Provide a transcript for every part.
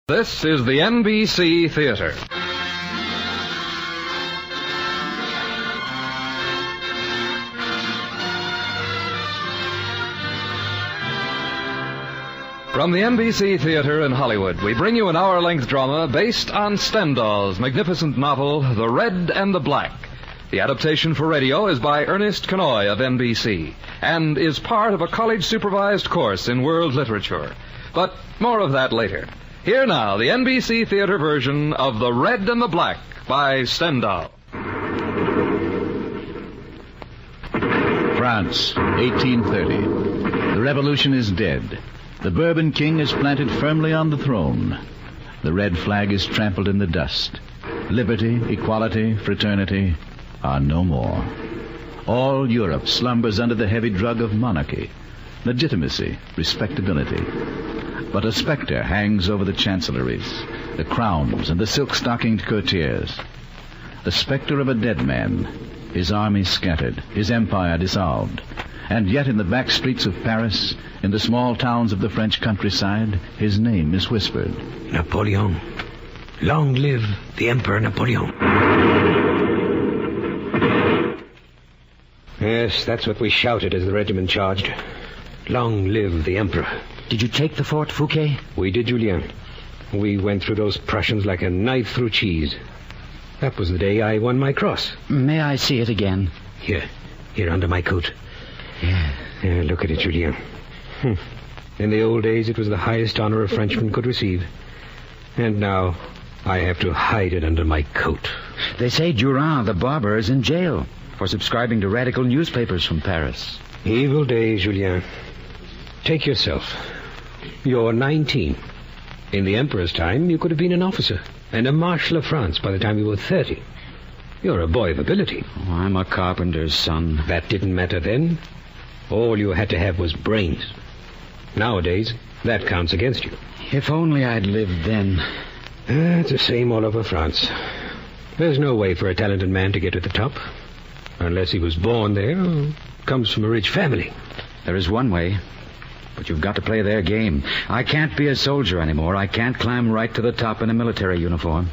This is the NBC Theater. From the NBC Theater in Hollywood, we bring you an hour-length drama based on Stendhal's magnificent novel, The Red and the Black. The adaptation for radio is by Ernest Kenoy of NBC and is part of a college-supervised course in world literature. But more of that later. Here now, the NBC Theater version of The Red and the Black by Stendhal. France, 1830. The revolution is dead. The Bourbon king is planted firmly on the throne. The red flag is trampled in the dust. Liberty, equality, fraternity are no more. All Europe slumbers under the heavy drug of monarchy, legitimacy, respectability. But a specter hangs over the chancelleries, the crowns, and the silk-stockinged courtiers. The specter of a dead man, his army scattered, his empire dissolved. And yet in the back streets of Paris, in the small towns of the French countryside, his name is whispered. Napoleon. Long live the Emperor Napoleon. Yes, that's what we shouted as the regiment charged. Long live the Emperor. Did you take the fort, Fouquet? We did, Julien. We went through those Prussians like a knife through cheese. That was the day I won my cross. May I see it again? Here under my coat. Yeah. Look at it, Julien. In the old days, it was the highest honor a Frenchman could receive. And now, I have to hide it under my coat. They say Durand, the barber, is in jail for subscribing to radical newspapers from Paris. Evil days, Julien. Take yourself. You're 19. In the Emperor's time, you could have been an officer and a Marshal of France by the time you were 30. You're a boy of ability. Oh, I'm a carpenter's son. That didn't matter then. All you had to have was brains. Nowadays, that counts against you. If only I'd lived then. It's the same all over France. There's no way for a talented man to get to the top. Unless he was born there or comes from a rich family. There is one way. But you've got to play their game. I can't be a soldier anymore. I can't climb right to the top in a military uniform.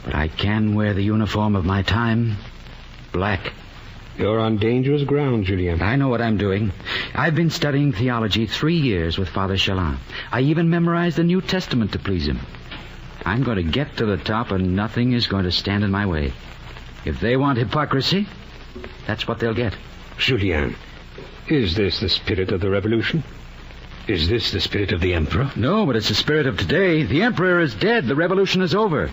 But I can wear the uniform of my time. Black. You're on dangerous ground, Julien. I know what I'm doing. I've been studying theology 3 years with Father Chalin. I even memorized the New Testament to please him. I'm going to get to the top, and nothing is going to stand in my way. If they want hypocrisy, that's what they'll get. Julien, is this the spirit of the revolution? Is this the spirit of the Emperor? No, but it's the spirit of today. The Emperor is dead. The revolution is over.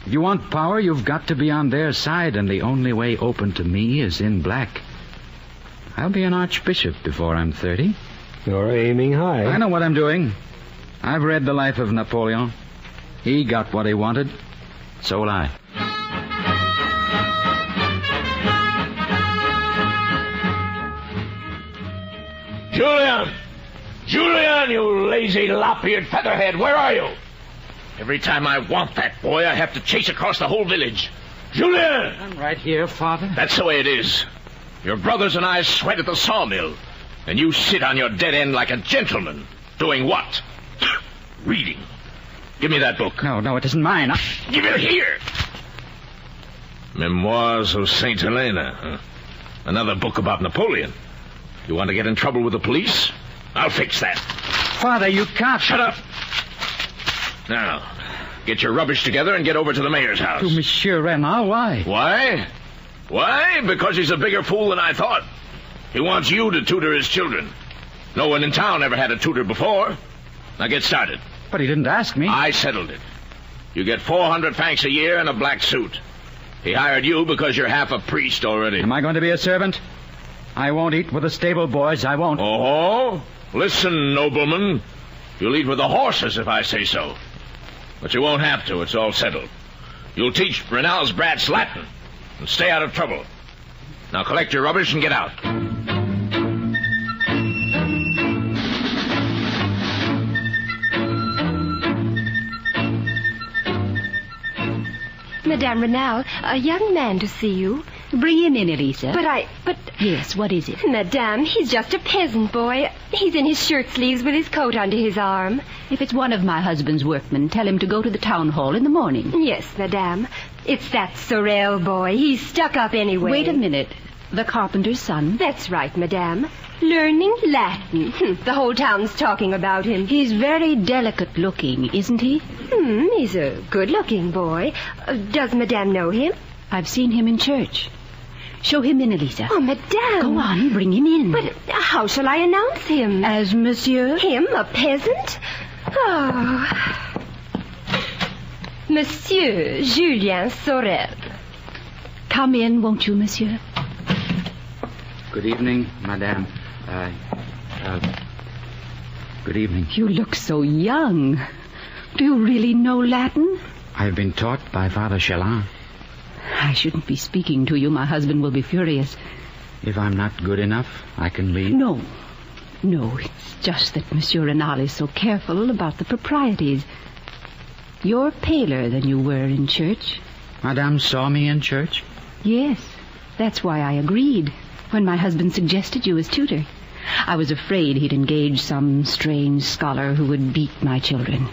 If you want power, you've got to be on their side, and the only way open to me is in black. I'll be an archbishop before I'm 30. You're aiming high. I know what I'm doing. I've read the life of Napoleon. He got what he wanted. So will I. Julian, you lazy, lop-eared featherhead, where are you? Every time I want that boy, I have to chase across the whole village. Julian! I'm right here, Father. That's the way it is. Your brothers and I sweat at the sawmill, and you sit on your dead end like a gentleman. Doing what? Reading. Give me that book. No, it isn't mine. Give it here! Memoirs of Saint Helena. Huh? Another book about Napoleon. You want to get in trouble with the police? I'll fix that. Father, you can't. Shut up. Now, get your rubbish together and get over to the mayor's house. To Monsieur Renard, why? Why? Why? Because he's a bigger fool than I thought. He wants you to tutor his children. No one in town ever had a tutor before. Now get started. But he didn't ask me. I settled it. You get 400 francs a year and a black suit. He hired you because you're half a priest already. Am I going to be a servant? I won't eat with the stable boys. I won't. Oh? Listen, nobleman. You'll eat with the horses if I say so. But you won't have to. It's all settled. You'll teach Renald's brats Latin and stay out of trouble. Now collect your rubbish and get out. Madame Renal, a young man to see you. Bring him in, Elisa. But... Yes, what is it? Madame, he's just a peasant boy. He's in his shirt sleeves with his coat under his arm. If it's one of my husband's workmen, tell him to go to the town hall in the morning. Yes, Madame. It's that Sorel boy. He's stuck up anyway. Wait a minute. The carpenter's son? That's right, Madame. Learning Latin. The whole town's talking about him. He's very delicate looking, isn't he? He's a good-looking boy. Does Madame know him? I've seen him in church. Show him in, Elisa. Oh, Madame. Go on, bring him in. But how shall I announce him? As Monsieur? Him, a peasant? Oh. Monsieur Julien Sorel. Come in, won't you, Monsieur? Good evening, Madame. Good evening. You look so young. Do you really know Latin? I've been taught by Father Chelan. I shouldn't be speaking to you. My husband will be furious. If I'm not good enough, I can leave. No, it's just that Monsieur Renal is so careful about the proprieties. You're paler than you were in church. Madame saw me in church? Yes, that's why I agreed when my husband suggested you as tutor. I was afraid he'd engage some strange scholar who would beat my children.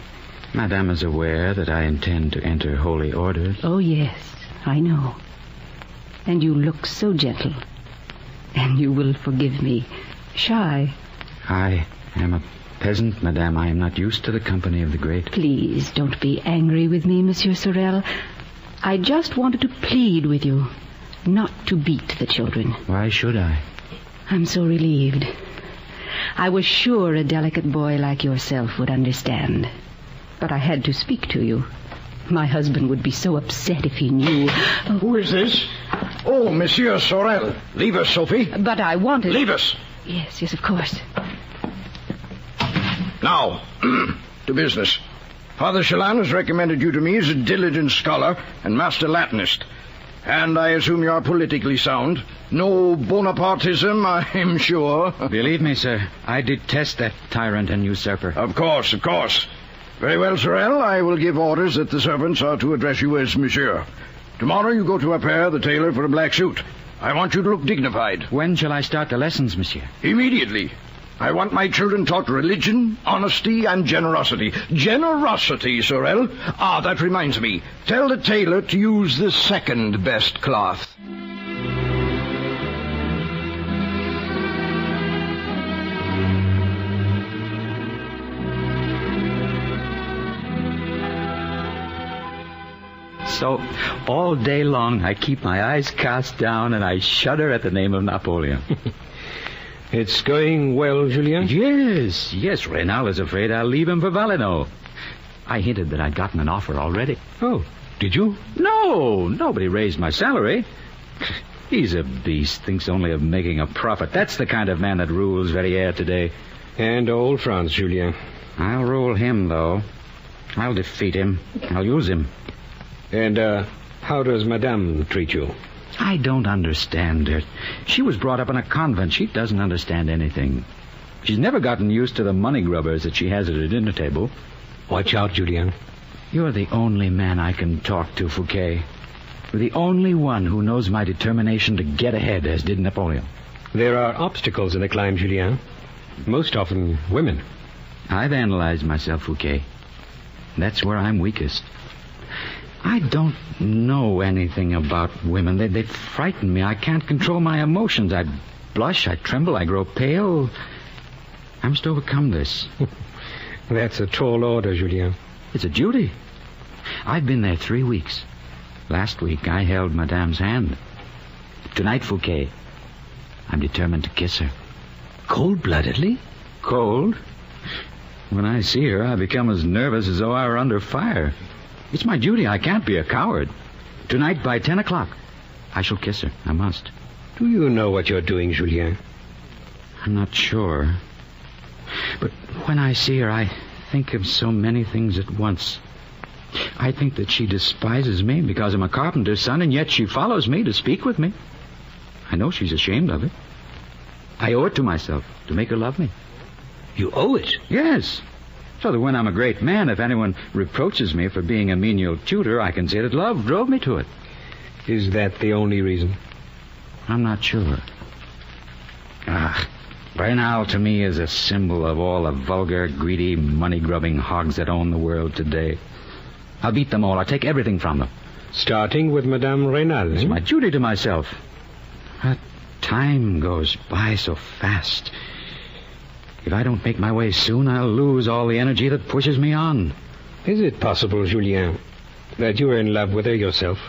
Madame is aware that I intend to enter holy orders. Oh, yes, I know. And you look so gentle. And you will forgive me. Shy. I am a peasant, Madame. I am not used to the company of the great. Please, don't be angry with me, Monsieur Sorel. I just wanted to plead with you not to beat the children. Why should I? I'm so relieved. I was sure a delicate boy like yourself would understand. But I had to speak to you. My husband would be so upset if he knew. Who is this? Oh, Monsieur Sorel. Leave us, Sophie. But I wanted... Leave us. Yes, of course. Now, to business. Father Chelan has recommended you to me as a diligent scholar and master Latinist. And I assume you are politically sound. No Bonapartism, I'm sure. Believe me, sir, I detest that tyrant and usurper. Of course. Very well, Sorel. I will give orders that the servants are to address you as Monsieur. Tomorrow you go to Appert, the tailor, for a black suit. I want you to look dignified. When shall I start the lessons, Monsieur? Immediately. I want my children taught religion, honesty, and generosity. Generosity, Sorel. That reminds me. Tell the tailor to use the second best cloth. So, all day long, I keep my eyes cast down and I shudder at the name of Napoleon. It's going well, Julien? Yes. Renal is afraid I'll leave him for Valeno. I hinted that I'd gotten an offer already. Oh, did you? No, nobody raised my salary. He's a beast, thinks only of making a profit. That's the kind of man that rules Verrières today. And old France, Julien. I'll rule him, though. I'll defeat him. I'll use him. And, how does Madame treat you? I don't understand her. She was brought up in a convent. She doesn't understand anything. She's never gotten used to the money grubbers that she has at her dinner table. Watch out, Julien. You're the only man I can talk to, Fouquet. You're the only one who knows my determination to get ahead, as did Napoleon. There are obstacles in the climb, Julien. Most often women. I've analyzed myself, Fouquet. That's where I'm weakest. I don't know anything about women. They frighten me. I can't control my emotions. I blush, I tremble, I grow pale. I must overcome this. That's a tall order, Julien. It's a duty. I've been there 3 weeks. Last week, I held Madame's hand. Tonight, Fouquet, I'm determined to kiss her. Cold-bloodedly? Cold? When I see her, I become as nervous as though I were under fire. It's my duty. I can't be a coward. Tonight, by 10 o'clock, I shall kiss her. I must. Do you know what you're doing, Julien? I'm not sure. But when I see her, I think of so many things at once. I think that she despises me because I'm a carpenter's son, and yet she follows me to speak with me. I know she's ashamed of it. I owe it to myself to make her love me. You owe it? Yes. So that when I'm a great man, if anyone reproaches me for being a menial tutor, I can say that love drove me to it. Is that the only reason? I'm not sure. Renal to me is a symbol of all the vulgar, greedy, money-grubbing hogs that own the world today. I'll beat them all. I'll take everything from them. Starting with Madame Renal. It's my duty to myself. But time goes by so fast. If I don't make my way soon, I'll lose all the energy that pushes me on. Is it possible, Julien, that you are in love with her yourself?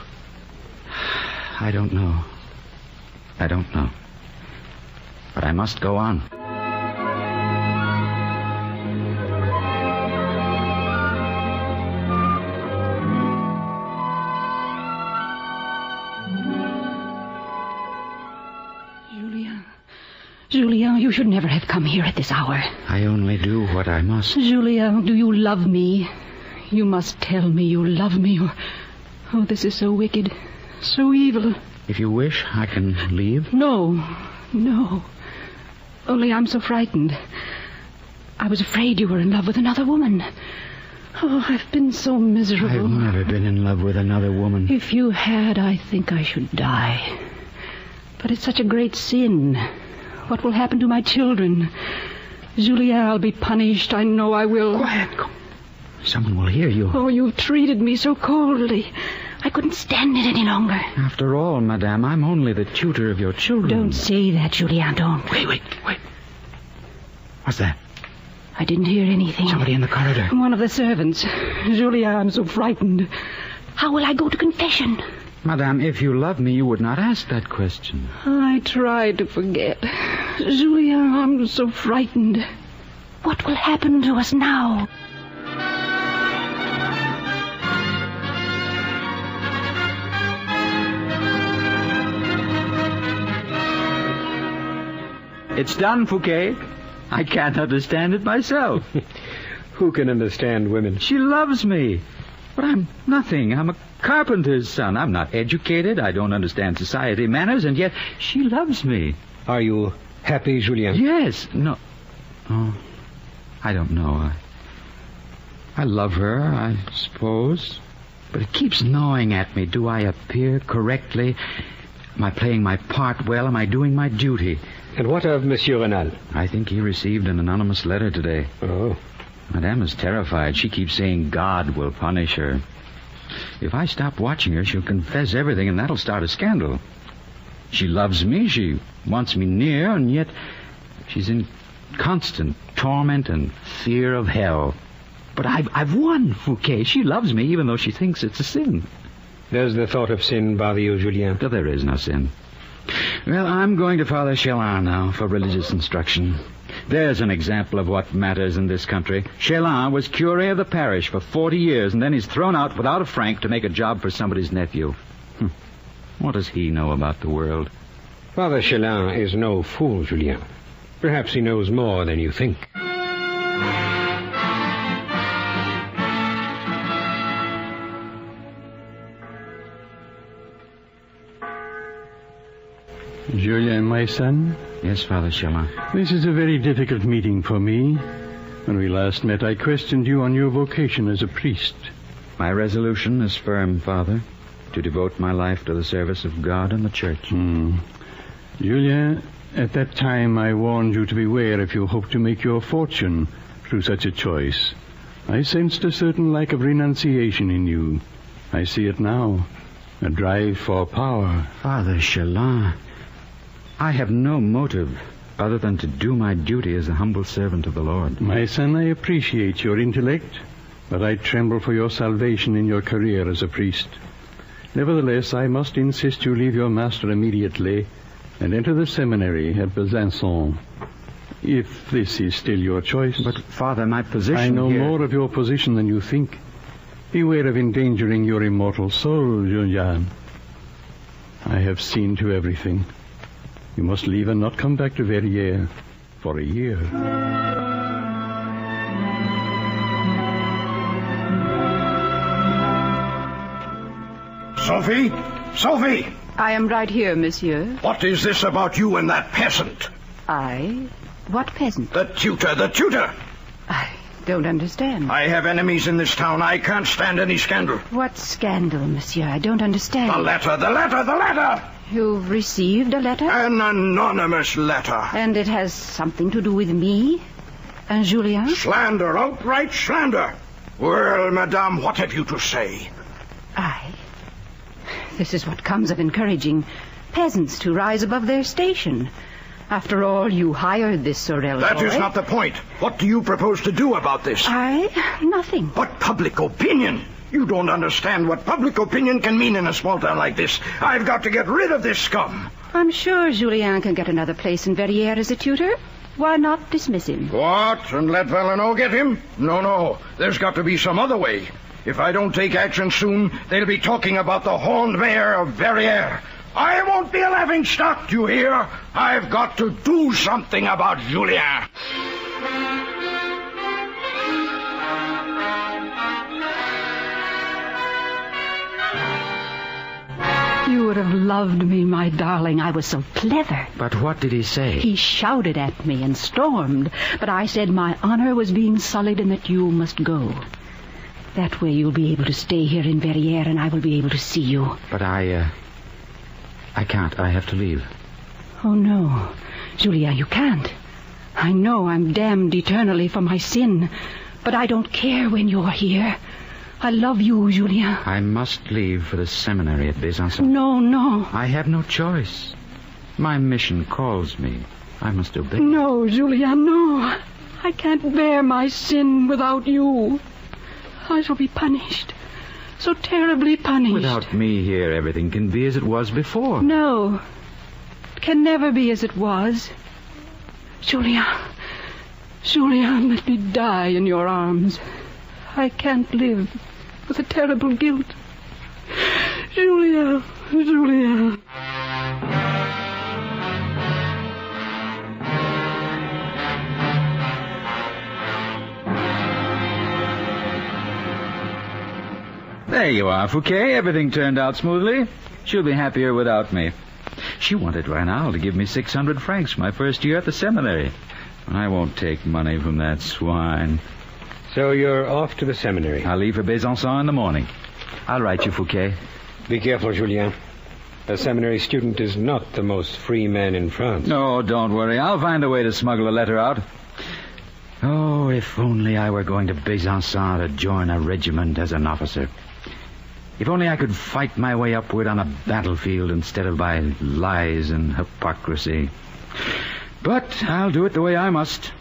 I don't know. But I must go on. Julien, you should never have come here at this hour. I only do what I must. Julien, do you love me? You must tell me you love me, or... Oh, this is so wicked, so evil. If you wish, I can leave. No. Only I'm so frightened. I was afraid you were in love with another woman. Oh, I've been so miserable. I've never been in love with another woman. If you had, I think I should die. But it's such a great sin. What will happen to my children? Julien, I'll be punished. I know I will. Quiet. Someone will hear you. Oh, you've treated me so coldly. I couldn't stand it any longer. After all, madame, I'm only the tutor of your children. Don't say that, Julien, don't. Wait. What's that? I didn't hear anything. Somebody in the corridor. One of the servants. Julien, I'm so frightened. How will I go to confession? Madame, if you love me, you would not ask that question. I tried to forget. Julien, I'm so frightened. What will happen to us now? It's done, Fouquet. I can't understand it myself. Who can understand women? She loves me. But I'm nothing. I'm a carpenter's son. I'm not educated. I don't understand society manners, and yet she loves me. Are you happy, Julien? Yes. No. Oh, I don't know. I love her, I suppose. But it keeps gnawing at me. Do I appear correctly? Am I playing my part well? Am I doing my duty? And what of Monsieur Renal? I think he received an anonymous letter today. Oh. Madame is terrified. She keeps saying God will punish her. If I stop watching her, she'll confess everything, and that'll start a scandal. She loves me, she wants me near, and yet she's in constant torment and fear of hell. But I've won, Fouquet. She loves me, even though she thinks it's a sin. Does the thought of sin bother you, Julien? But there is no sin. Well, I'm going to Father Chelin now for religious instruction. There's an example of what matters in this country. Chelin was curé of the parish for 40 years, and then he's thrown out without a franc to make a job for somebody's nephew. What does he know about the world? Father Chelin is no fool, Julien. Perhaps he knows more than you think. Julien, my son? Yes, Father Chelin. This is a very difficult meeting for me. When we last met, I questioned you on your vocation as a priest. My resolution is firm, Father, to devote my life to the service of God and the Church. Julien, at that time I warned you to beware if you hope to make your fortune through such a choice. I sensed a certain lack of renunciation in you. I see it now. A drive for power. Father Chelin, I have no motive other than to do my duty as a humble servant of the Lord. My son, I appreciate your intellect, but I tremble for your salvation in your career as a priest. Nevertheless, I must insist you leave your master immediately and enter the seminary at Besançon, if this is still your choice. But, Father, my position I know here... more of your position than you think. Beware of endangering your immortal soul, Julien. I have seen to everything. You must leave and not come back to Verrières for a year. Sophie? Sophie! I am right here, monsieur. What is this about you and that peasant? I? What peasant? The tutor! don't understand. I have enemies in this town. I can't stand any scandal. What scandal, monsieur? I don't understand. The letter! You've received a letter? An anonymous letter. And it has something to do with me and Julien? Slander, outright slander. Well, madame, what have you to say? This is what comes of encouraging peasants to rise above their station. After all, you hired this Sorel boy. That is not the point. What do you propose to do about this? Nothing. But public opinion. You don't understand what public opinion can mean in a small town like this. I've got to get rid of this scum. I'm sure Julien can get another place in Verrières as a tutor. Why not dismiss him? What? And let Valleneau get him? No. There's got to be some other way. If I don't take action soon, they'll be talking about the horned mayor of Verrières. I won't be a laughing stock, do you hear? I've got to do something about Julien. You would have loved me, my darling. I was so clever. But what did he say? He shouted at me and stormed, but I said my honor was being sullied and that you must go. That way you'll be able to stay here in Verrières and I will be able to see you. But I can't. I have to leave. Oh, no. Julien, you can't. I know I'm damned eternally for my sin, but I don't care when you're here. I love you, Julien. I must leave for the seminary at Besançon. No. I have no choice. My mission calls me. I must obey. No, Julien, no. I can't bear my sin without you. I shall be punished. So terribly punished. Without me here, everything can be as it was before. No. It can never be as it was. Julien, let me die in your arms. I can't live with a terrible guilt. Julien. There you are, Fouquet. Everything turned out smoothly. She'll be happier without me. She wanted Raynal to give me 600 francs my first year at the seminary. I won't take money from that swine. So you're off to the seminary? I'll leave for Besançon in the morning. I'll write you, Fouquet. Be careful, Julien. A seminary student is not the most free man in France. No, don't worry. I'll find a way to smuggle a letter out. Oh, if only I were going to Besançon to join a regiment as an officer. If only I could fight my way upward on a battlefield instead of by lies and hypocrisy. But I'll do it the way I must.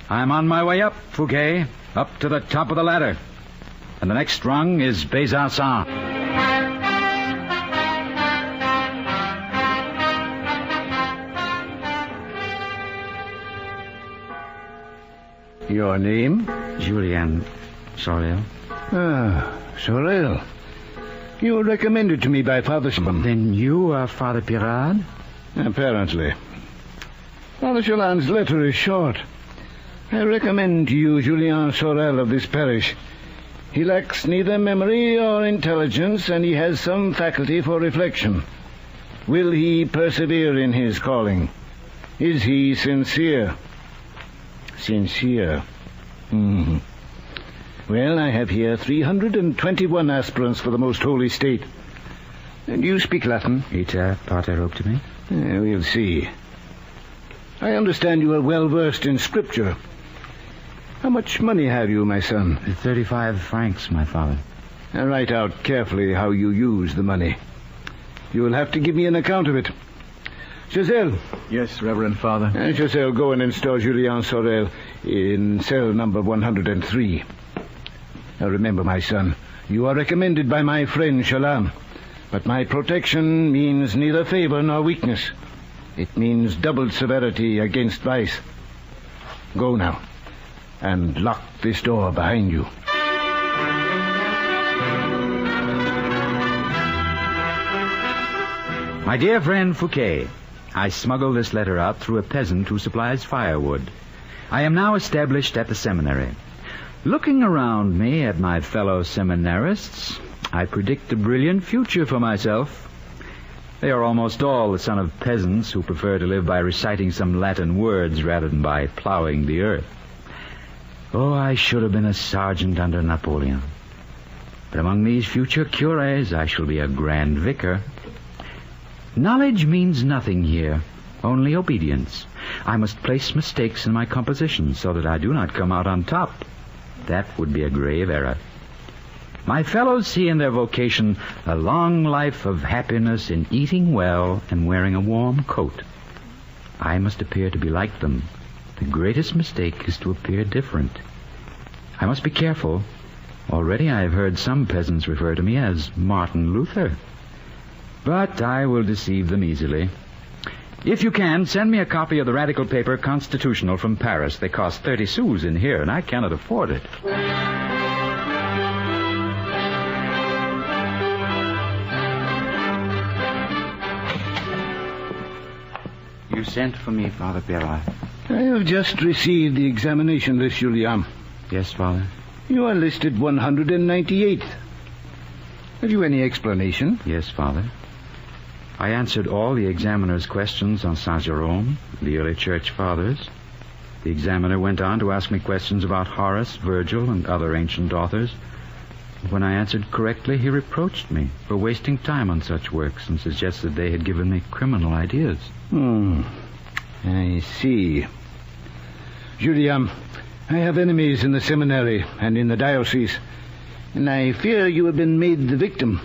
I'm on my way up, Fouquet, up to the top of the ladder. And the next rung is Besançon. Your name? Julien Sorel. Sorel. You were recommended to me by Father Chelan. Then you are Father Pirard? Apparently. Father Chelan's letter is short. I recommend to you Julien Sorel of this parish. He lacks neither memory or intelligence, and he has some faculty for reflection. Will he persevere in his calling? Is he sincere? Sincere. Well, I have here 321 aspirants for the most holy state. Do you speak Latin? Ita pater optimi. We'll see. I understand you are well versed in scripture. How much money have you, my son? 35 francs, my father. Now write out carefully how you use the money. You will have to give me an account of it. Giselle. Yes, Reverend Father. Giselle, go and install Julien Sorel in cell number 103. Now remember, my son, you are recommended by my friend Chelan. But my protection means neither favor nor weakness. It means double severity against vice. Go now, and lock this door behind you. My dear friend Fouquet, I smuggled this letter out through a peasant who supplies firewood. I am now established at the seminary. Looking around me at my fellow seminarists, I predict a brilliant future for myself. They are almost all the son of peasants who prefer to live by reciting some Latin words rather than by plowing the earth. Oh, I should have been a sergeant under Napoleon. But among these future cures, I shall be a grand vicar. Knowledge means nothing here, only obedience. I must place mistakes in my composition so that I do not come out on top. That would be a grave error. My fellows see in their vocation a long life of happiness in eating well and wearing a warm coat. I must appear to be like them. The greatest mistake is to appear different. I must be careful. Already I have heard some peasants refer to me as Martin Luther. But I will deceive them easily. If you can, send me a copy of the radical paper Constitutional from Paris. They cost 30 sous in here, and I cannot afford it. You sent for me, Father Perrin. I have just received the examination list, Julien. Yes, Father. You are listed 198th. Have you any explanation? Yes, Father. I answered all the examiner's questions on Saint Jerome, the early church fathers. The examiner went on to ask me questions about Horace, Virgil, and other ancient authors. When I answered correctly, he reproached me for wasting time on such works and suggested they had given me criminal ideas. I see. Julien, I have enemies in the seminary and in the diocese, and I fear you have been made the victim.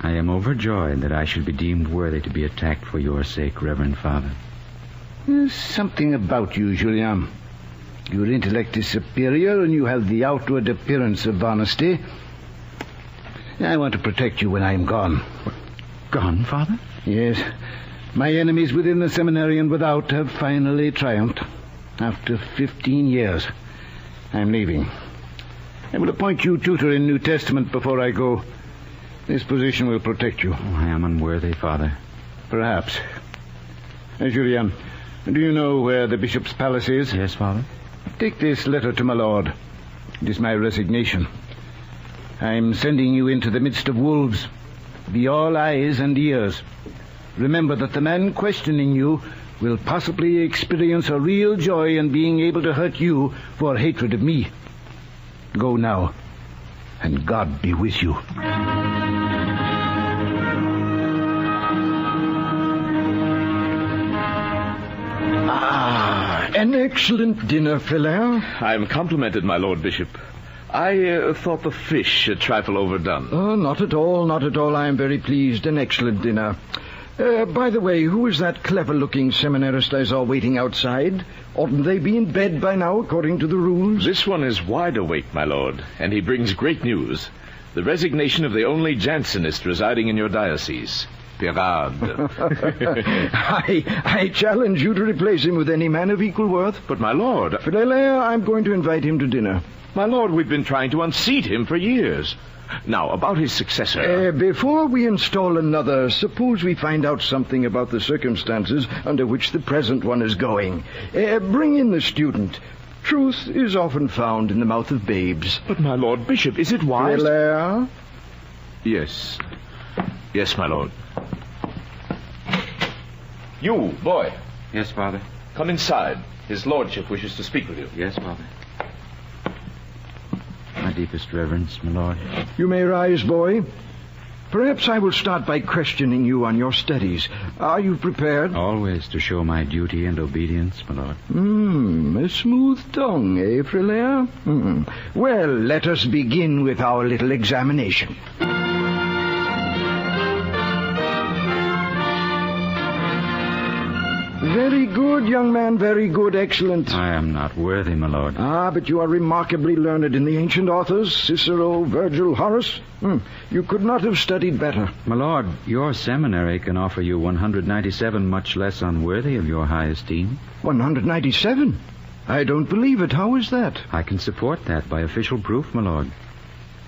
I am overjoyed that I should be deemed worthy to be attacked for your sake, Reverend Father. There's something about you, Julien. Your intellect is superior, and you have the outward appearance of honesty. I want to protect you when I am gone. Gone, Father? Yes. My enemies within the seminary and without have finally triumphed. After 15 years, I'm leaving. I will appoint you tutor in New Testament before I go. This position will protect you. I am unworthy, Father. Perhaps. Julien, do you know where the bishop's palace is? Yes, Father. Take this letter to my lord. It is my resignation. I'm sending you into the midst of wolves. Be all eyes and ears. Remember that the man questioning you will possibly experience a real joy in being able to hurt you for hatred of me. Go now, and God be with you. An excellent dinner, Frelin. I am complimented, my Lord Bishop. I thought the fish a trifle overdone. Oh, not at all, not at all. I am very pleased. An excellent dinner. By the way, who is that clever-looking seminarist I saw waiting outside? Oughtn't they be in bed by now, according to the rules? This one is wide awake, my lord, and he brings great news. The resignation of the only Jansenist residing in your diocese. Pirade. I challenge you to replace him with any man of equal worth. But, my lord... Frelin, I'm going to invite him to dinner. My lord, we've been trying to unseat him for years. Now, about his successor... Before we install another, suppose we find out something about the circumstances under which the present one is going. Bring in the student. Truth is often found in the mouth of babes. But, my lord Bishop, is it wise... Frelin? Yes. Yes, my lord. You, boy. Yes, Father. Come inside. His lordship wishes to speak with you. Yes, Father. My deepest reverence, my lord. You may rise, boy. Perhaps I will start by questioning you on your studies. Are you prepared? Always to show my duty and obedience, my lord. A smooth tongue, eh, Frelin? Well, let us begin with our little examination. Very good, young man, very good, excellent. I am not worthy, my lord. But you are remarkably learned in the ancient authors, Cicero, Virgil, Horace. You could not have studied better. My lord, your seminary can offer you 197 much less unworthy of your high esteem. 197? I don't believe it. How is that? I can support that by official proof, my lord.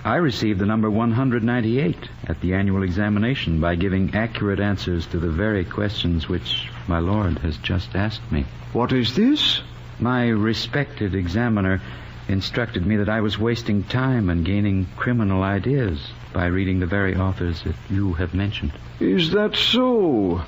I received the number 198 at the annual examination by giving accurate answers to the very questions which my lord has just asked me. What is this? My respected examiner instructed me that I was wasting time and gaining criminal ideas by reading the very authors that you have mentioned. Is that so?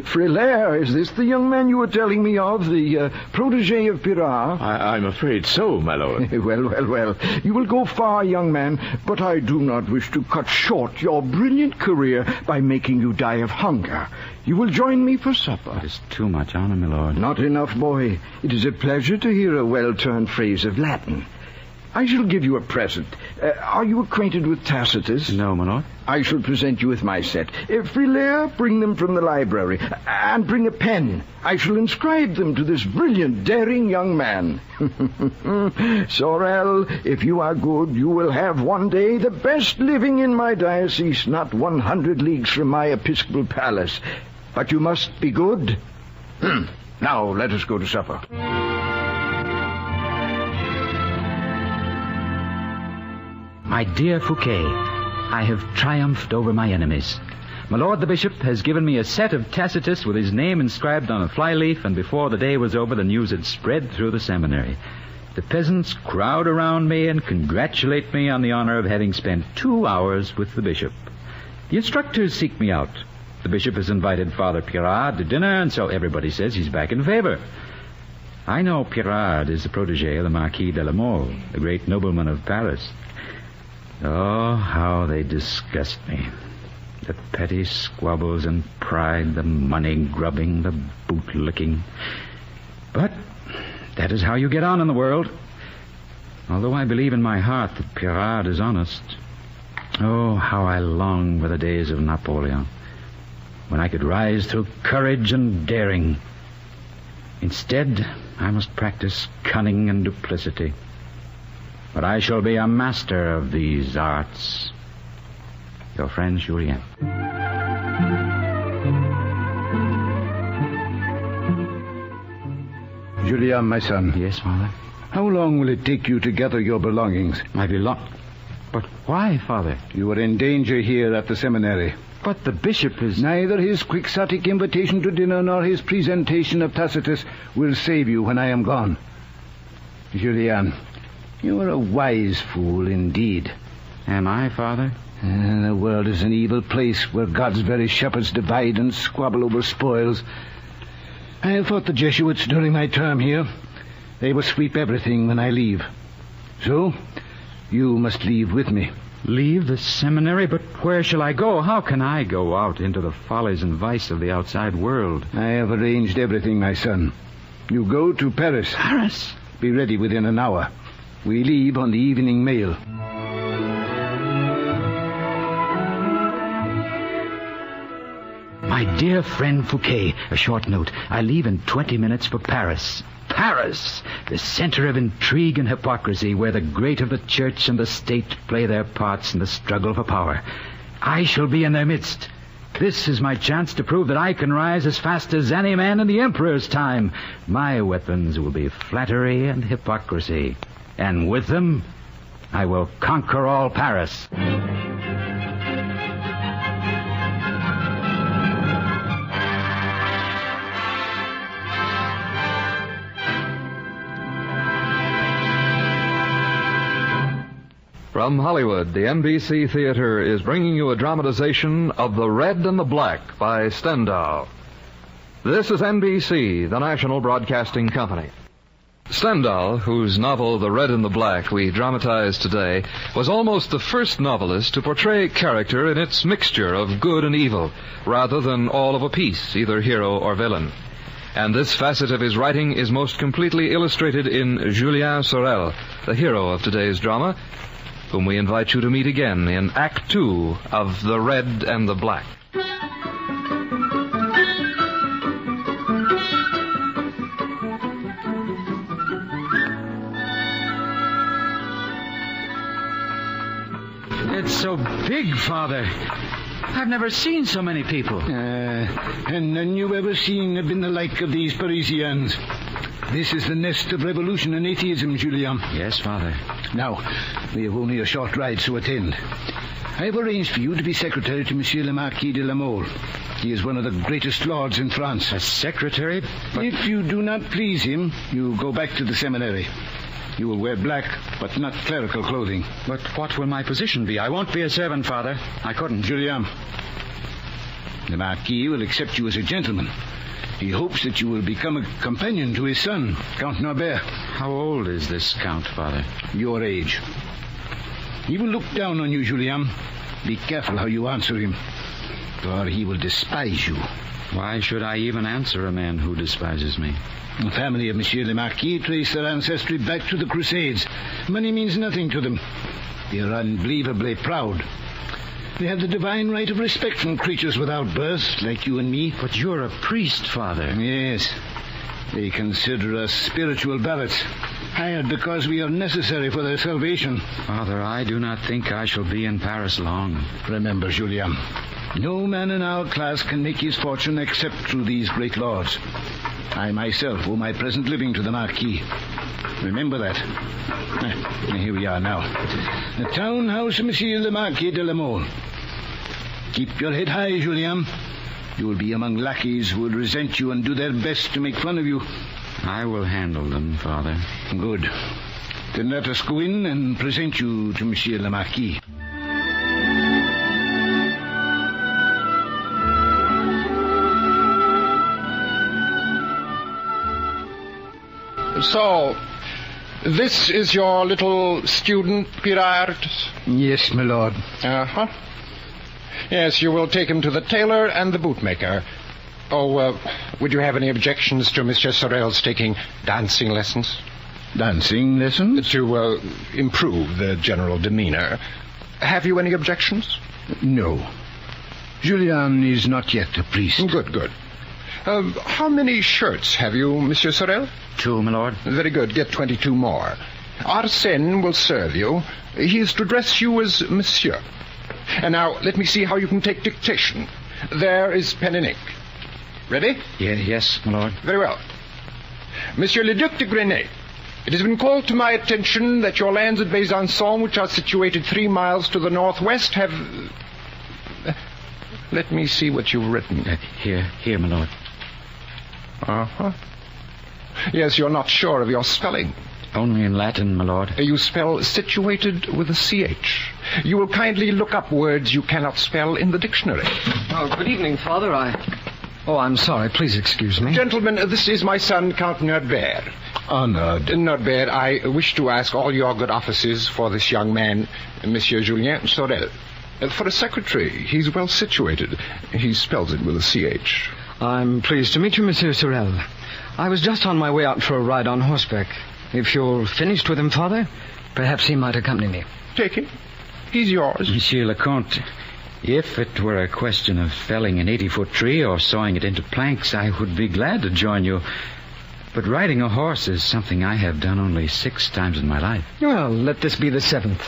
Frilair, is this the young man you were telling me of, the protege of Pirard? I'm afraid so, my lord. Well. You will go far, young man, but I do not wish to cut short your brilliant career by making you die of hunger. You will join me for supper. It is too much honor, my lord. Not enough, boy. It is a pleasure to hear a well-turned phrase of Latin. I shall give you a present. Are you acquainted with Tacitus? No, my lord. I shall present you with my set. Frilair, bring them from the library. And bring a pen. I shall inscribe them to this brilliant, daring young man. Sorel, if you are good, you will have one day the best living in my diocese, not 100 leagues from my episcopal palace. But you must be good. Now, let us go to supper. My dear Fouquet, I have triumphed over my enemies. My lord the bishop has given me a set of Tacitus with his name inscribed on a flyleaf, and before the day was over, the news had spread through the seminary. The peasants crowd around me and congratulate me on the honor of having spent 2 hours with the bishop. The instructors seek me out. The bishop has invited Father Pirard to dinner, and so everybody says he's back in favor. I know Pirard is the protege of the Marquis de la Mole, the great nobleman of Paris. Oh, how they disgust me. The petty squabbles and pride, the money-grubbing, the boot-licking. But that is how you get on in the world. Although I believe in my heart that Pirard is honest. Oh, how I long for the days of Napoleon, when I could rise through courage and daring. Instead, I must practice cunning and duplicity. But I shall be a master of these arts. Your friend, Julien. Julien, my son. Yes, Father? How long will it take you to gather your belongings? But why, Father? You are in danger here at the seminary. But the bishop is... Neither his quixotic invitation to dinner nor his presentation of Tacitus will save you when I am gone. Julien, you are a wise fool indeed. Am I, Father? The world is an evil place where God's very shepherds divide and squabble over spoils. I have fought the Jesuits during my term here. They will sweep everything when I leave. So, you must leave with me. Leave the seminary? But where shall I go? How can I go out into the follies and vice of the outside world? I have arranged everything, my son. You go to Paris. Paris? Be ready within an hour. We leave on the evening mail. My dear friend Fouquet, a short note. I leave in 20 minutes for Paris. Paris, the center of intrigue and hypocrisy, where the great of the church and the state play their parts in the struggle for power. I shall be in their midst. This is my chance to prove that I can rise as fast as any man in the emperor's time. My weapons will be flattery and hypocrisy. And with them, I will conquer all Paris. From Hollywood, the NBC Theater is bringing you a dramatization of The Red and the Black by Stendhal. This is NBC, the national broadcasting company. Stendhal, whose novel The Red and the Black we dramatize today, was almost the first novelist to portray character in its mixture of good and evil, rather than all of a piece, either hero or villain. And this facet of his writing is most completely illustrated in Julien Sorel, the hero of today's drama, whom we invite you to meet again in Act 2 of The Red and the Black. It's so big, Father. I've never seen so many people. And none you ever seen have been the like of these Parisians. This is the nest of revolution and atheism, Julien. Yes, Father. Now, we have only a short ride to attend. I have arranged for you to be secretary to Monsieur le Marquis de la Mole. He is one of the greatest lords in France. A secretary? But... If you do not please him, you go back to the seminary. You will wear black, but not clerical clothing. But what will my position be? I won't be a servant, Father. I couldn't. Julien, The Marquis will accept you as a gentleman. He hopes that you will become a companion to his son, Count Norbert. How old is this Count, Father? Your age. He will look down on you, Julien. Be careful how you answer him, or he will despise you. Why should I even answer a man who despises me? The family of Monsieur le Marquis trace their ancestry back to the Crusades. Money means nothing to them. They are unbelievably proud. They have the divine right of respect from creatures without birth, like you and me. But you're a priest, Father. Yes. They consider us spiritual valets, hired because we are necessary for their salvation. Father, I do not think I shall be in Paris long. Remember, Julien, no man in our class can make his fortune except through these great lords. I myself owe my present living to the Marquis. Remember that. Here we are now. The town house of Monsieur le Marquis de la Mole. Keep your head high, Julien. You will be among lackeys who will resent you and do their best to make fun of you. I will handle them, Father. Good. Then let us go in and present you to Monsieur le Marquis. So, this is your little student, Pirard? Yes, my lord. Uh-huh. Yes, you will take him to the tailor and the bootmaker. Oh, would you have any objections to Monsieur Sorel's taking dancing lessons? Dancing lessons? To improve the general demeanor. Have you any objections? No. Julien is not yet a priest. Good. How many shirts have you, Monsieur Sorel? 2, my lord. Very good. Get 22 more. Arsène will serve you. He is to dress you as Monsieur. And now, let me see how you can take dictation. There is pen and ink. Ready? Yes, my lord. Very well. Monsieur le Duc de Grenay, it has been called to my attention that your lands at Besançon, which are situated 3 miles to the northwest, have... Let me see what you've written. Here, my lord. Uh-huh. Yes, you're not sure of your spelling. Only in Latin, my lord. You spell situated with a CH. You will kindly look up words you cannot spell in the dictionary. Oh, good evening, Father. I'm sorry. Please excuse me. Gentlemen, this is my son, Count Norbert. Honored. Norbert, I wish to ask all your good offices for this young man, Monsieur Julien Sorel. For a secretary, he's well situated. He spells it with a CH. I'm pleased to meet you, Monsieur Sorel. I was just on my way out for a ride on horseback. If you're finished with him, Father, perhaps he might accompany me. Take him. He's yours. Monsieur le Comte, if it were a question of felling an 80-foot tree or sawing it into planks, I would be glad to join you. But riding a horse is something I have done only 6 times in my life. Well, let this be the 7th.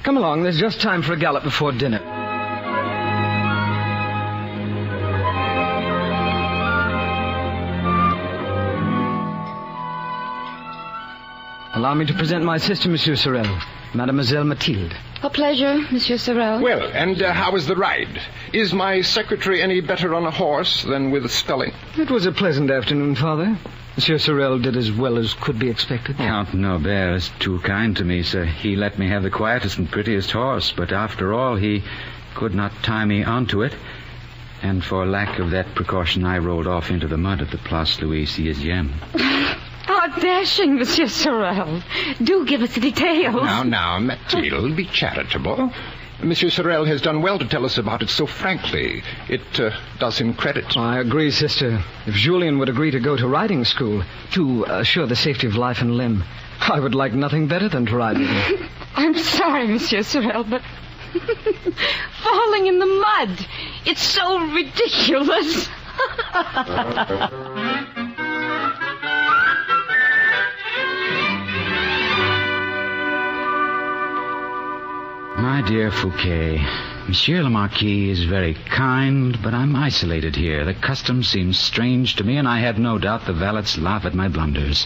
Come along, there's just time for a gallop before dinner. Allow me to present my sister, Monsieur Sorel, Mademoiselle Mathilde. A pleasure, Monsieur Sorel. Well, and how was the ride? Is my secretary any better on a horse than with spelling? It was a pleasant afternoon, Father. Monsieur Sorel did as well as could be expected. Count Norbert is too kind to me, sir. He let me have the quietest and prettiest horse, but after all, he could not tie me onto it. And for lack of that precaution, I rolled off into the mud at the Place Louis-Sixième. How dashing, Monsieur Sorel. Do give us the details. Now, Mathilde, be charitable. Monsieur Sorel has done well to tell us about it so frankly. It does him credit. I agree, sister. If Julien would agree to go to riding school to assure the safety of life and limb, I would like nothing better than to ride with him. I'm sorry, Monsieur Sorel, but falling in the mud, it's so ridiculous. My dear Fouquet, Monsieur le Marquis is very kind, but I'm isolated here. The custom seems strange to me, and I have no doubt the valets laugh at my blunders.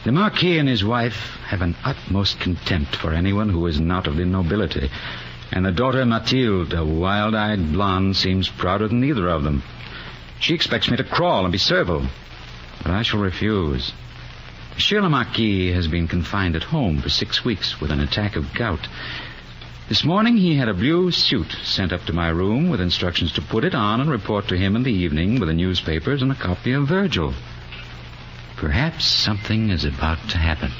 The Marquis and his wife have an utmost contempt for anyone who is not of the nobility, and the daughter Mathilde, a wild-eyed blonde, seems prouder than either of them. She expects me to crawl and be servile, but I shall refuse. Monsieur le Marquis has been confined at home for 6 weeks with an attack of gout. This morning he had a blue suit sent up to my room with instructions to put it on and report to him in the evening with the newspapers and a copy of Virgil. Perhaps something is about to happen.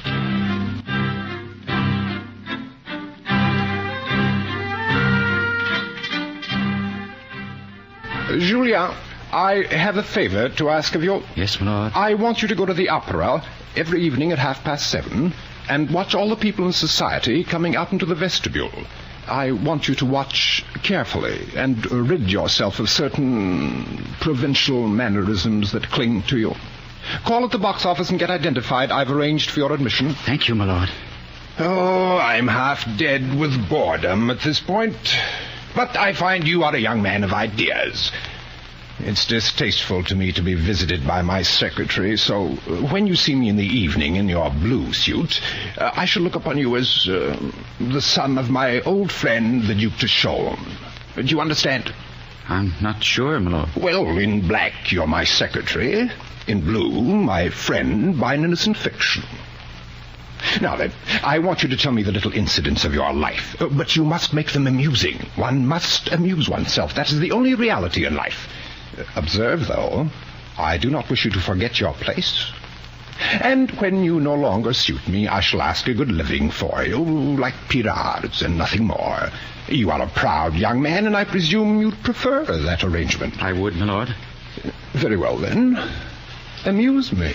Julien, I have a favor to ask of you. Yes, my lord. I want you to go to the opera every evening at 7:30 and watch all the people in society coming out into the vestibule. I want you to watch carefully and rid yourself of certain provincial mannerisms that cling to you. Call at the box office and get identified. I've arranged for your admission. Thank you, my lord. Oh, I'm half dead with boredom at this point. But I find you are a young man of ideas. It's distasteful to me to be visited by my secretary, so when you see me in the evening in your blue suit, I shall look upon you as the son of my old friend, the Duc de Chaulnes. Do you understand? I'm not sure, my lord. Well, in black, you're my secretary. In blue, my friend by an innocent fiction. Now then, I want you to tell me the little incidents of your life, but you must make them amusing. One must amuse oneself. That is the only reality in life. Observe, though, I do not wish you to forget your place. And when you no longer suit me, I shall ask a good living for you, like Pirards and nothing more. You are a proud young man, and I presume you'd prefer that arrangement. I would, my lord. Very well, then. Amuse me.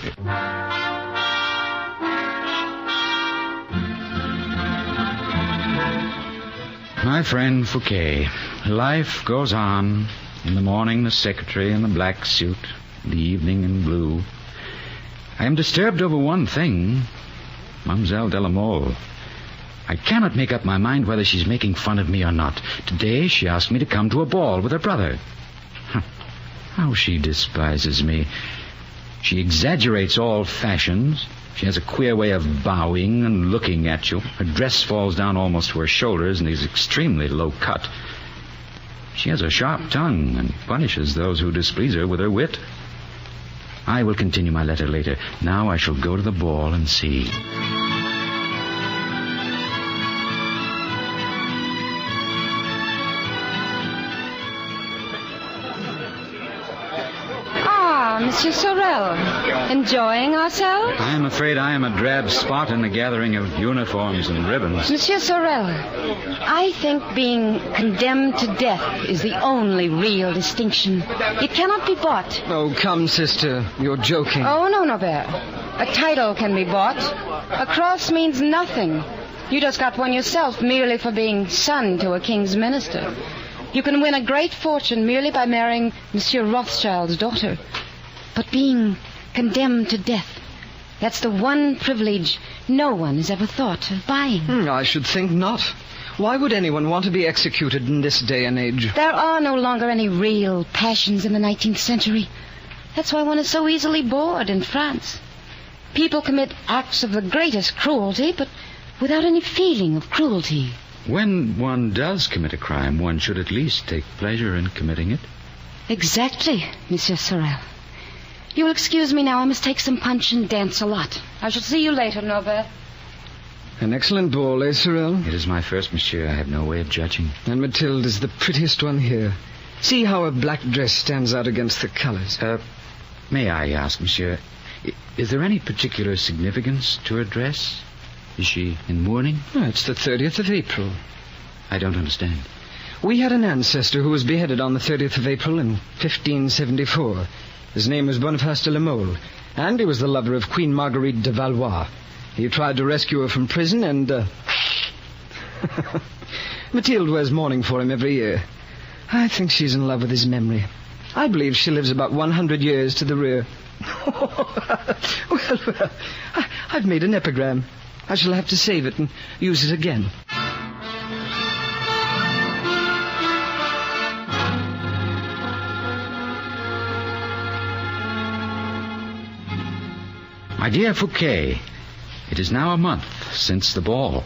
My friend Fouquet, life goes on. In the morning, the secretary in the black suit. In the evening, in blue. I am disturbed over one thing. Mademoiselle de la Mole. I cannot make up my mind whether she's making fun of me or not. Today, she asked me to come to a ball with her brother. How she despises me. She exaggerates all fashions. She has a queer way of bowing and looking at you. Her dress falls down almost to her shoulders and is extremely low cut. She has a sharp tongue and punishes those who displease her with her wit. I will continue my letter later. Now I shall go to the ball and see. Monsieur Sorel, enjoying ourselves? I am afraid I am a drab spot in the gathering of uniforms and ribbons. Monsieur Sorel, I think being condemned to death is the only real distinction. It cannot be bought. Oh, come, sister. You're joking. Oh, no, Norbert. A title can be bought. A cross means nothing. You just got one yourself merely for being son to a king's minister. You can win a great fortune merely by marrying Monsieur Rothschild's daughter. But being condemned to death, that's the one privilege no one has ever thought of buying. I should think not. Why would anyone want to be executed in this day and age? There are no longer any real passions in the 19th century. That's why one is so easily bored in France. People commit acts of the greatest cruelty, but without any feeling of cruelty. When one does commit a crime, one should at least take pleasure in committing it. Exactly, Monsieur Sorel. You will excuse me now. I must take some punch and dance a lot. I shall see you later, Norbert. An excellent ball, eh, Sorel? It is my first, monsieur. I have no way of judging. And Mathilde is the prettiest one here. See how her black dress stands out against the colors. May I ask, monsieur, is there any particular significance to her dress? Is she in mourning? Oh, it's the 30th of April. I don't understand. We had an ancestor who was beheaded on the 30th of April in 1574. His name was Boniface de la Mole, and he was the lover of Queen Marguerite de Valois. He tried to rescue her from prison, and Mathilde wears mourning for him every year. I think she's in love with his memory. I believe she lives about 100 years to the rear. Well, I've made an epigram. I shall have to save it and use it again. My dear Fouquet, it is now a month since the ball.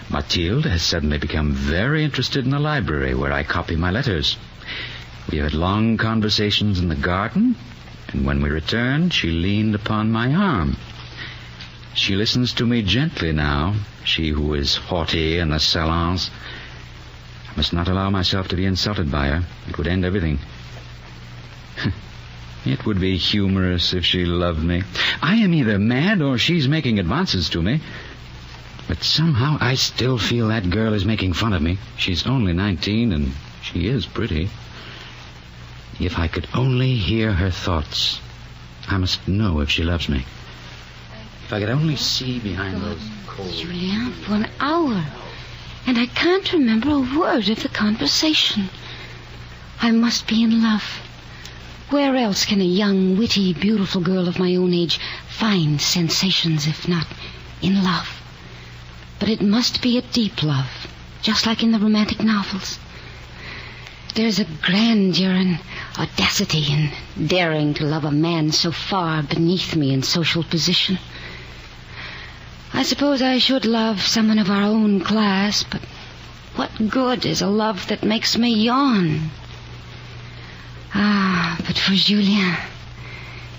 Mathilde has suddenly become very interested in the library where I copy my letters. We have had long conversations in the garden, and when we returned, she leaned upon my arm. She listens to me gently now, she who is haughty in the salons, Must not allow myself to be insulted by her. It would end everything. It would be humorous if she loved me. I am either mad or she's making advances to me. But somehow I still feel that girl is making fun of me. She's only 19 and she is pretty. If I could only hear her thoughts, I must know if she loves me. If I could only see behind those cold... Julien, for an hour. And I can't remember a word of the conversation. I must be in love. Where else can a young, witty, beautiful girl of my own age find sensations if not in love? But it must be a deep love, just like in the romantic novels. There's a grandeur and audacity in daring to love a man so far beneath me in social position. I suppose I should love someone of our own class, but what good is a love that makes me yawn? But for Julien,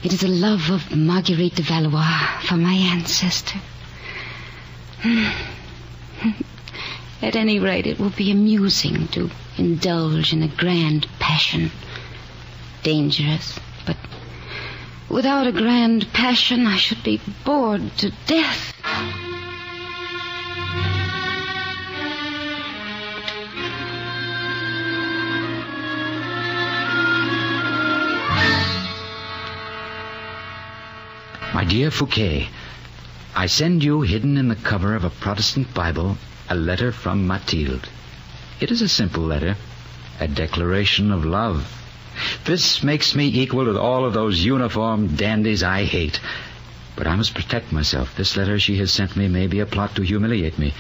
it is a love of Marguerite de Valois for my ancestor. At any rate, it will be amusing to indulge in a grand passion. Dangerous, but without a grand passion, I should be bored to death. My dear Fouquet, I send you, hidden in the cover of a Protestant Bible, a letter from Mathilde. It is a simple letter, a declaration of love. This makes me equal to all of those uniformed dandies I hate. But I must protect myself. This letter she has sent me may be a plot to humiliate me.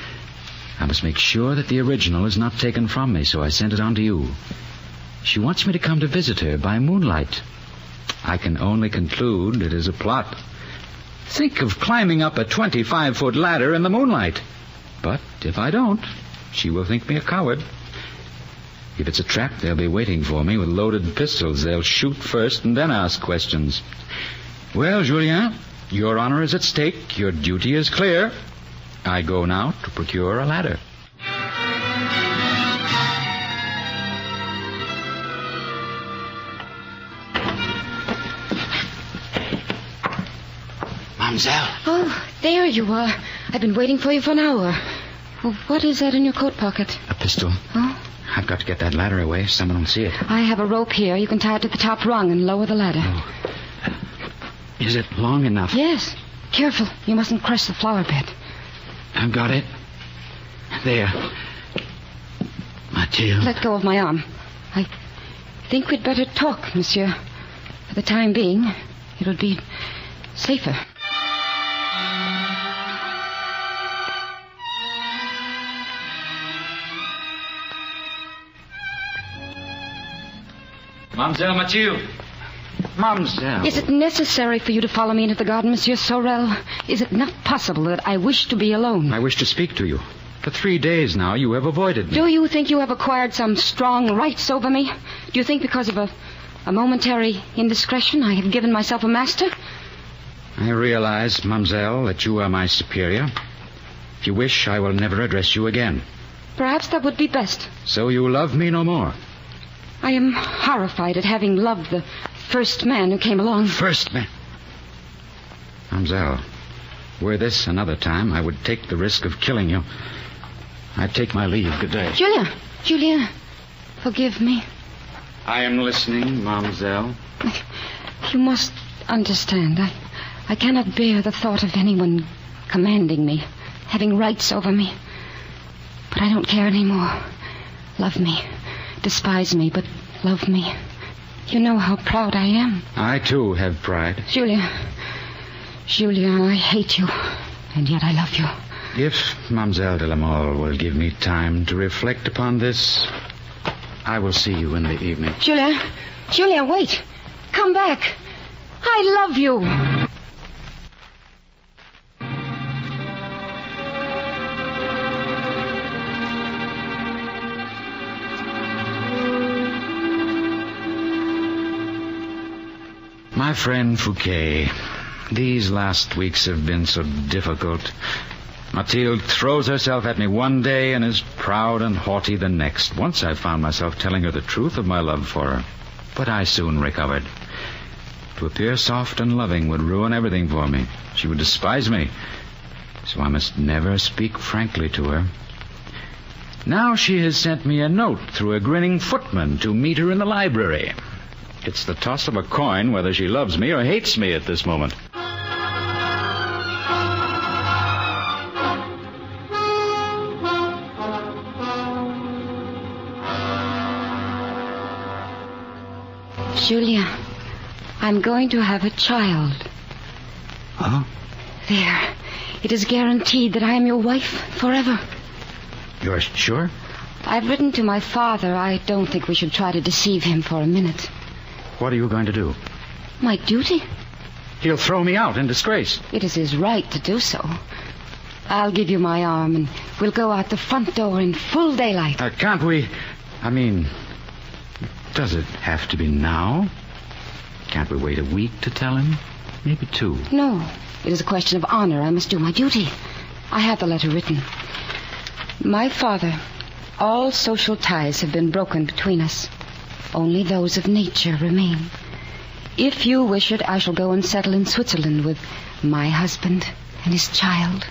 I must make sure that the original is not taken from me, so I sent it on to you. She wants me to come to visit her by moonlight. I can only conclude it is a plot. Think of climbing up a 25-foot ladder in the moonlight. But if I don't, she will think me a coward. If it's a trap, they'll be waiting for me with loaded pistols. They'll shoot first and then ask questions. Well, Julien, your honor is at stake. Your duty is clear. I go now to procure a ladder. Mademoiselle. Oh, there you are. I've been waiting for you for an hour. Well, what is that in your coat pocket? A pistol. Oh? I've got to get that ladder away. Someone will see it. I have a rope here. You can tie it to the top rung and lower the ladder. Oh. Is it long enough? Yes. Careful. You mustn't crush the flower bed. I've got it. There. Mathilde. Let go of my arm. I think we'd better talk, monsieur. For the time being, it would be safer. Mademoiselle Mathilde. Mademoiselle. Is it necessary for you to follow me into the garden, Monsieur Sorel? Is it not possible that I wish to be alone? I wish to speak to you. For 3 days now, you have avoided me. Do you think you have acquired some strong rights over me? Do you think because of a momentary indiscretion I have given myself a master? I realize, mademoiselle, that you are my superior. If you wish, I will never address you again. Perhaps that would be best. So you love me no more? I am horrified at having loved the first man who came along. First man? Mademoiselle, were this another time, I would take the risk of killing you. I take my leave. Good day. Julien, forgive me. I am listening, mademoiselle. You must understand. I cannot bear the thought of anyone commanding me, having rights over me. But I don't care anymore. Love me. Despise me, but love me. You know how proud I am. I, too, have pride. Julien, I hate you, and yet I love you. If Mademoiselle de la Mole will give me time to reflect upon this, I will see you in the evening. Julien, wait. Come back. I love you. My friend Fouquet, these last weeks have been so difficult. Mathilde throws herself at me one day and is proud and haughty the next. Once I found myself telling her the truth of my love for her, but I soon recovered. To appear soft and loving would ruin everything for me. She would despise me, so I must never speak frankly to her. Now she has sent me a note through a grinning footman to meet her in the library. It's the toss of a coin whether she loves me or hates me at this moment. Julien, I'm going to have a child. Huh? There. It is guaranteed that I am your wife forever. You're sure? I've written to my father. I don't think we should try to deceive him for a minute. What are you going to do? My duty? He'll throw me out in disgrace. It is his right to do so. I'll give you my arm and we'll go out the front door in full daylight. Can't we... does it have to be now? Can't we wait a week to tell him? Maybe 2. No. It is a question of honor. I must do my duty. I have the letter written. My father, all social ties have been broken between us. Only those of nature remain. If you wish it, I shall go and settle in Switzerland with my husband and his child.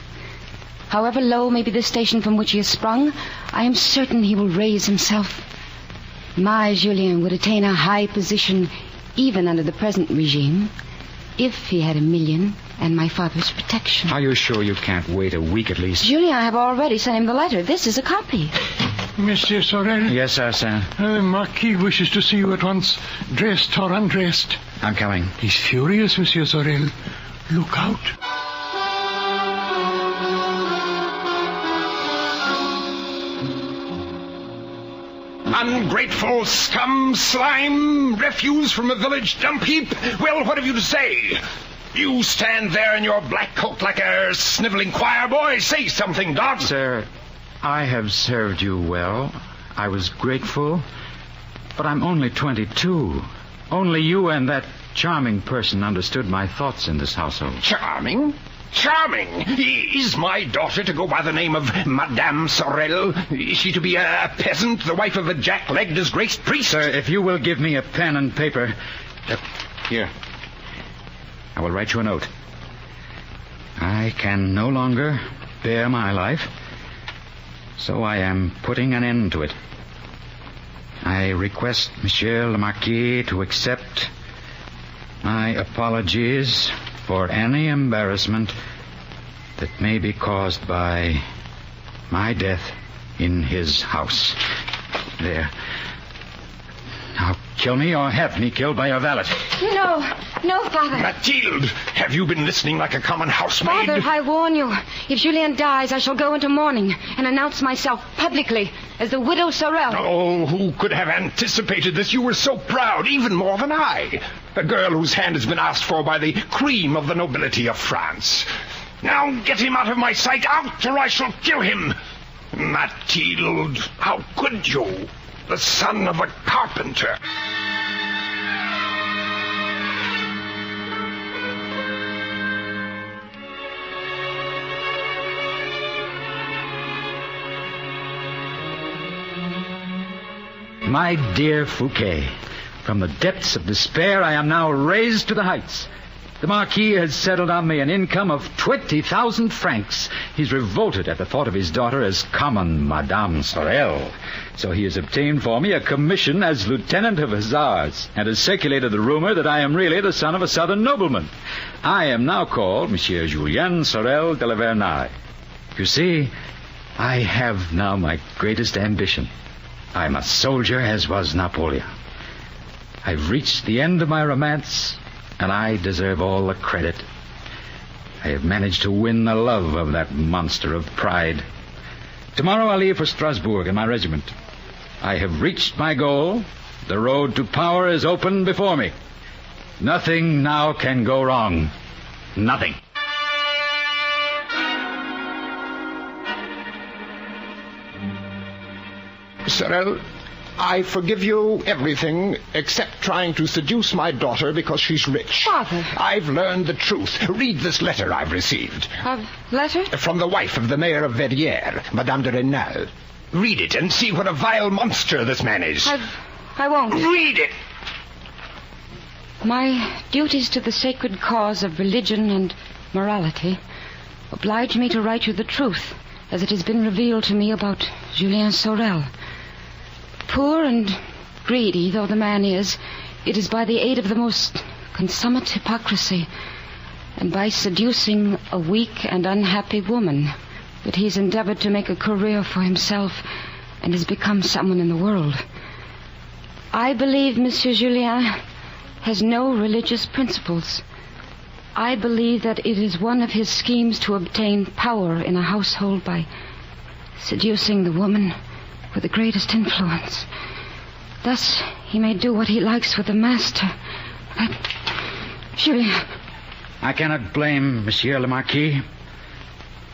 However low may be the station from which he has sprung, I am certain he will raise himself. My Julien would attain a high position even under the present regime if he had 1 million and my father's protection. Are you sure you can't wait a week at least? Julien, I have already sent him the letter. This is a copy. Monsieur Sorel? Yes, Arsène. The Marquis wishes to see you at once, dressed or undressed. I'm coming. He's furious, Monsieur Sorel. Look out. Ungrateful scum, slime, refuse from a village dump heap. Well, what have you to say? You stand there in your black coat like a sniveling choir boy. Say something, dog. Sir, I have served you well. I was grateful, but I'm only 22. Only you and that charming person understood my thoughts in this household. Charming? Charming! Is my daughter to go by the name of Madame Sorel? Is she to be a peasant, the wife of a jack-legged, disgraced priest? Sir, if you will give me a pen and paper... here. I will write you a note. I can no longer bear my life, so I am putting an end to it. I request Monsieur le Marquis to accept my apologies for any embarrassment that may be caused by my death in his house. There. Now, kill me or have me killed by your valet. No, Father. Mathilde, have you been listening like a common housemaid? Father, I warn you. If Julien dies, I shall go into mourning and announce myself publicly as the widow Sorel. Oh, who could have anticipated this? You were so proud, even more than I. A girl whose hand has been asked for by the cream of the nobility of France. Now get him out of my sight, out, or I shall kill him. Mathilde, how could you? The son of a carpenter. My dear Fouquet, from the depths of despair, I am now raised to the heights. The Marquis has settled on me an income of 20,000 francs. He's revolted at the thought of his daughter as common Madame Sorel. So he has obtained for me a commission as lieutenant of hussars and has circulated the rumor that I am really the son of a southern nobleman. I am now called Monsieur Julien Sorel de la Vernay. You see, I have now my greatest ambition. I'm a soldier as was Napoleon. I've reached the end of my romance, and I deserve all the credit. I have managed to win the love of that monster of pride. Tomorrow I'll leave for Strasbourg in my regiment. I have reached my goal. The road to power is open before me. Nothing now can go wrong. Nothing. Sorel, I forgive you everything except trying to seduce my daughter because she's rich. Father. I've learned the truth. Read this letter I've received. A letter? From the wife of the mayor of Verrières, Madame de Renal. Read it and see what a vile monster this man is. I won't. Read it. My duties to the sacred cause of religion and morality oblige me to write you the truth as it has been revealed to me about Julien Sorel. Poor and greedy though the man is, it is by the aid of the most consummate hypocrisy and by seducing a weak and unhappy woman that he's endeavored to make a career for himself and has become someone in the world. I believe Monsieur Julien has no religious principles. I believe that it is one of his schemes to obtain power in a household by seducing the woman with the greatest influence. Thus, he may do what he likes with the master. Julien. I cannot blame Monsieur le Marquis.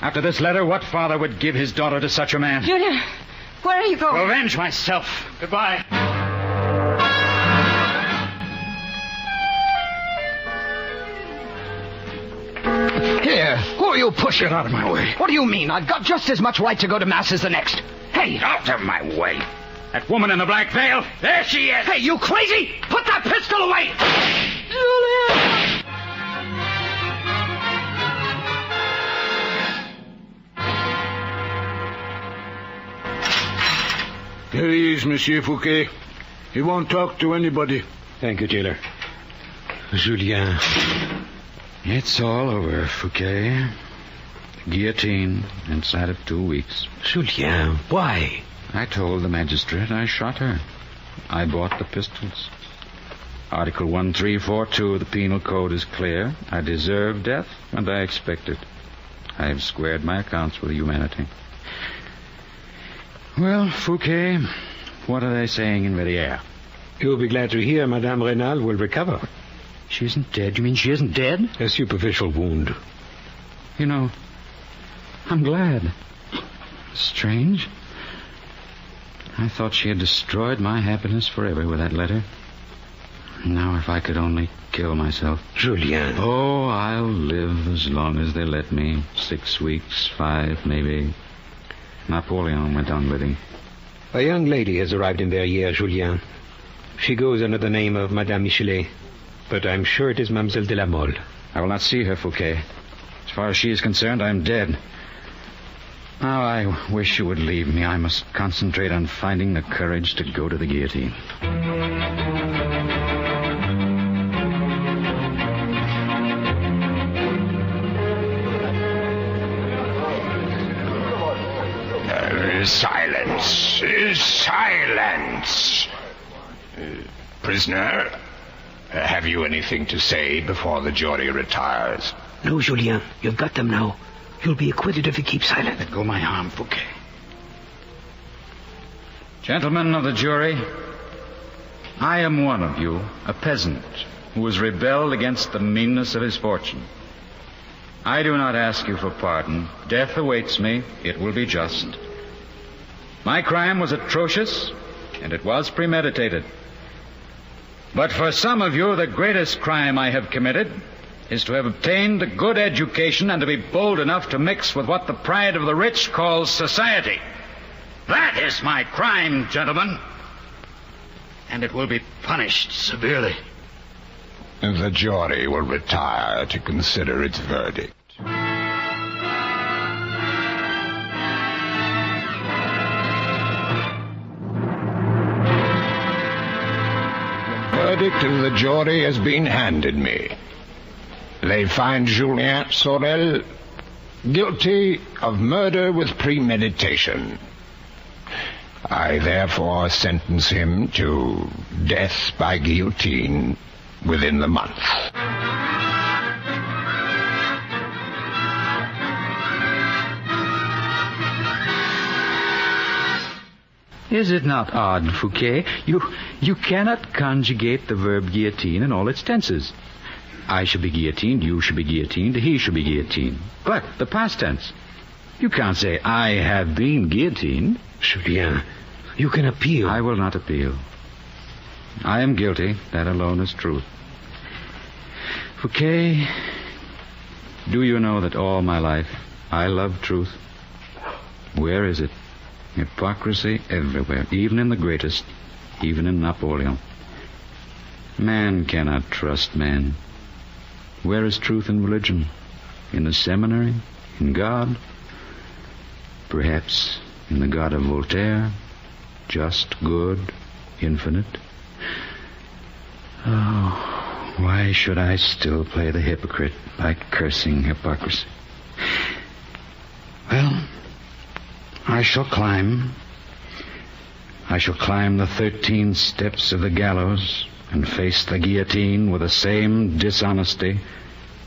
After this letter, what father would give his daughter to such a man? Julien, where are you going? To avenge myself. Goodbye. Here, who are you pushing? Get out of my way. What do you mean? I've got just as much right to go to Mass as the next. Hey! Out of my way. That woman in the black veil, there she is. Hey, you crazy? Put that pistol away! Julian! There he is, Monsieur Fouquet. He won't talk to anybody. Thank you, jailer. Julien. It's all over, Fouquet. Guillotine inside of 2 weeks. Julien, why? I told the magistrate I shot her. I bought the pistols. Article 1342 of the Penal Code is clear. I deserve death, and I expect it. I have squared my accounts with humanity. Well, Fouquet, what are they saying in Verrières? You'll be glad to hear Madame Renal will recover. She isn't dead? You mean she isn't dead? A superficial wound. You know, I'm glad. Strange. I thought she had destroyed my happiness forever with that letter. Now if I could only kill myself. Julien. Oh, I'll live as long as they let me. 6 weeks, 5, maybe. Napoleon went on living. A young lady has arrived in Verrières, Julien. She goes under the name of Madame Michelet, but I'm sure it is Mademoiselle de la Mole. I will not see her, Fouquet. As far as she is concerned, I am dead. Now, I wish you would leave me. I must concentrate on finding the courage to go to the guillotine. Silence. Silence. Prisoner, have you anything to say before the jury retires? No, Julien. You've got them now. You'll be acquitted if you keep silent. Let go my arm, Fouquet. Gentlemen of the jury, I am one of you, a peasant, who has rebelled against the meanness of his fortune. I do not ask you for pardon. Death awaits me. It will be just. My crime was atrocious, and it was premeditated. But for some of you, the greatest crime I have committed is to have obtained a good education and to be bold enough to mix with what the pride of the rich calls society. That is my crime, gentlemen. And it will be punished severely. The jury will retire to consider its verdict. The verdict of the jury has been handed me. They find Julien Sorel guilty of murder with premeditation. I therefore sentence him to death by guillotine within the month. Is it not odd, Fouquet? You cannot conjugate the verb guillotine in all its tenses. I shall be guillotined, you shall be guillotined, he shall be guillotined. But the past tense. You can't say, I have been guillotined. Julien, You can appeal. I will not appeal. I am guilty. That alone is truth. Fouquet, do you know that all my life I loved truth? Where is it? Hypocrisy everywhere, even in the greatest, even in Napoleon. Man cannot trust man. Where is truth in religion? In the seminary? In God? Perhaps in the God of Voltaire? Just, good, infinite? Oh, why should I still play the hypocrite by cursing hypocrisy? Well, I shall climb. I shall climb the 13 steps of the gallows and face the guillotine with the same dishonesty,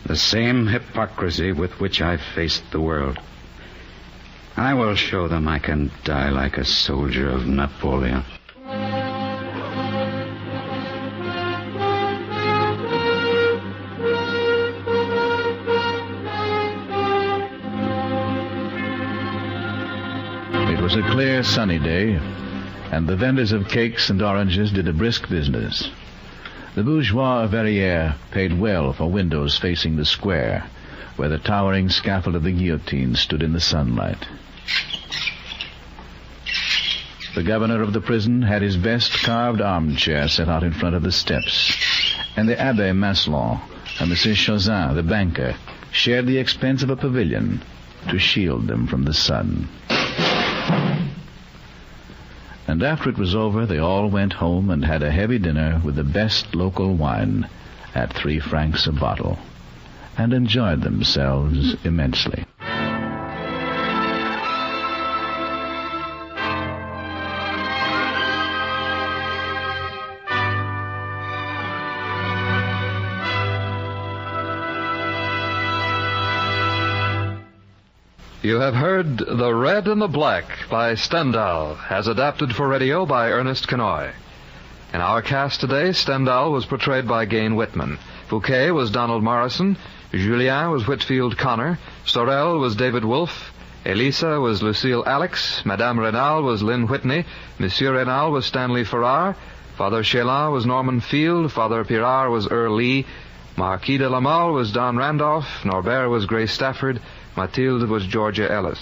the same hypocrisy with which I faced the world. I will show them I can die like a soldier of Napoleon. It was a clear, sunny day, and the vendors of cakes and oranges did a brisk business. The bourgeois of Verrières paid well for windows facing the square, where the towering scaffold of the guillotine stood in the sunlight. The governor of the prison had his best carved armchair set out in front of the steps, and the Abbé Maslon and Monsieur Chauzin, the banker, shared the expense of a pavilion to shield them from the sun. And after it was over, they all went home and had a heavy dinner with the best local wine at 3 francs a bottle, and enjoyed themselves immensely. You have heard The Red and the Black by Stendhal, as adapted for radio by Ernest Kenoy. In our cast today, Stendhal was portrayed by Gain Whitman. Fouquet was Donald Morrison. Julien was Whitfield Connor. Sorel was David Wolfe. Elisa was Lucille Alex. Madame Renal was Lynn Whitney. Monsieur Renal was Stanley Farrar. Father Chélan was Norman Field. Father Pirard was Earl Lee. Marquis de la Mole was Don Randolph. Norbert was Grace Stafford. Mathilde was Georgia Ellis.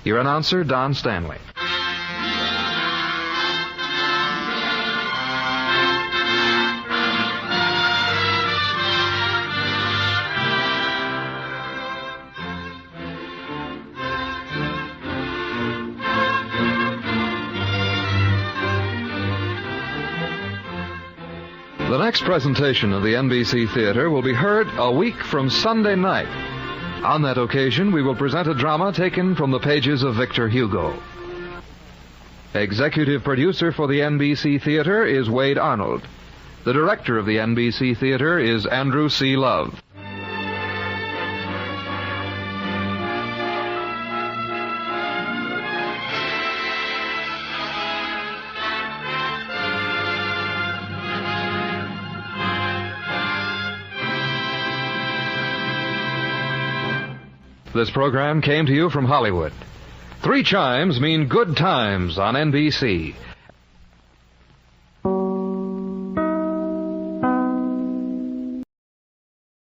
Your announcer, Don Stanley. The next presentation of the NBC Theater will be heard a week from Sunday night. On that occasion, we will present a drama taken from the pages of Victor Hugo. Executive producer for the NBC Theater is Wade Arnold. The director of the NBC Theater is Andrew C. Love. This program came to you from Hollywood. 3 chimes mean good times on NBC.